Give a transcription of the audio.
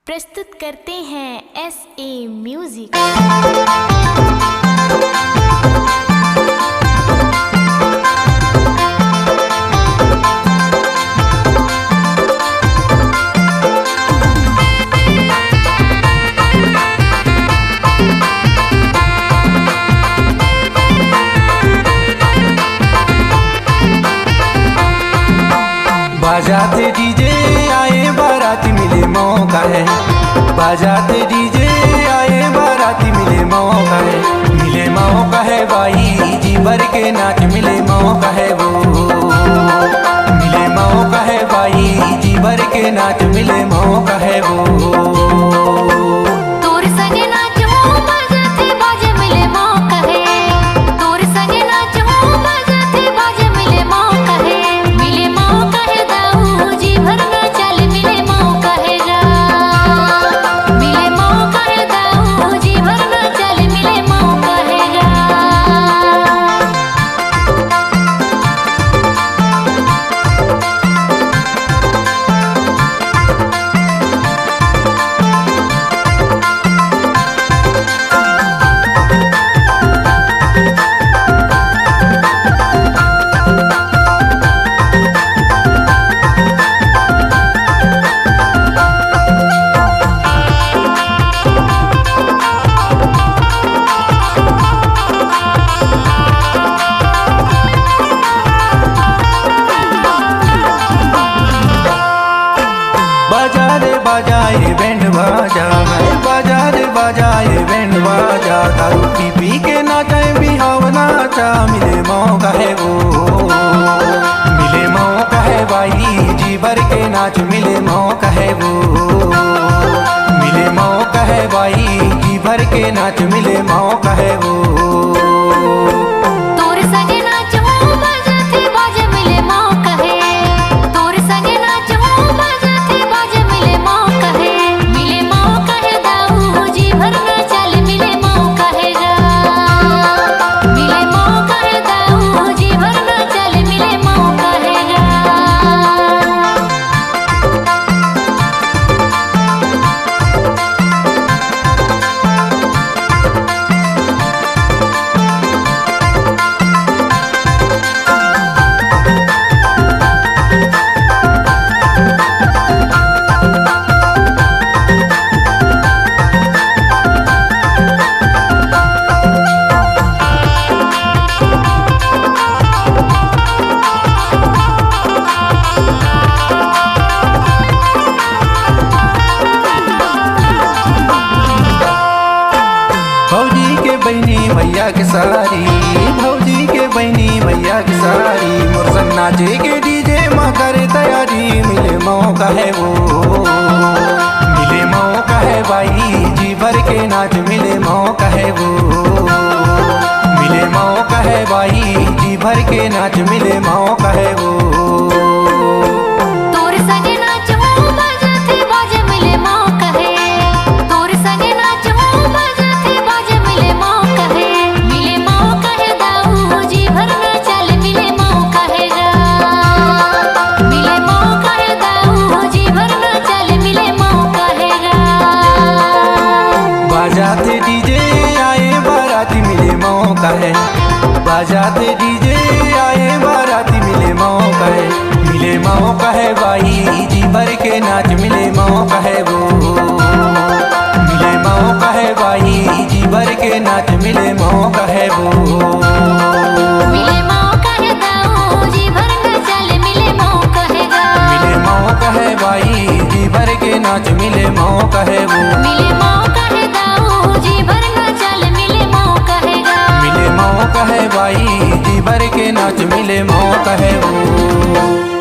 प्रस्तुत करते हैं SA म्यूजिक। बजाते डीजे आए बाराती मिले मौका है, बजाते डीजे आए बाराती मिले मौका है, मिले मौका है भाई जी भर के नाच मिले मौका है वो, मिले मौका है भाई जी भर के नाच मिले मौका है वो। बजाए बैंड बाजा है, बजाए बजाए बैंड बाजा, दारू पी के नाचे बिहाव नाचा, मिले मौका है वो, मिले मौका है भाई जी भर के नाच मिले मौका है वो, मिले मौका है भाई जी भर के नाच मिले मौका है वो। भौजी के बहनी भैया के सारी, भौजी के बहनी भैया के सारी, मुर्सन नाचे के डीजे माँ करे तैयारी, मिले मौका है वो, मिले मौका है भाई जी भर के नाच मिले मौका है वो, मिले मौका है भाई जी भर के नाच मिले मौका है वो। बजाते डीजे आए बाराती मिले मौका है, बजाते डीजे आए बाराती मिले मौका है, मिले मौका है भाई जी भर के नाच मिले मौका है वो, मिले मौका है भाई जी भर के नाच मिले मौका है वो, मिले मौका है दाऊ जी भर के चल मिले मौका है गा, मिले मौका है भाई जी भर के नाच मिले मौका है वो, मिले मौका है दाऊ जी भर के चल मिले मौका है गा, मिले मौका है भाई जी भर के नाच मिले मौका है वो।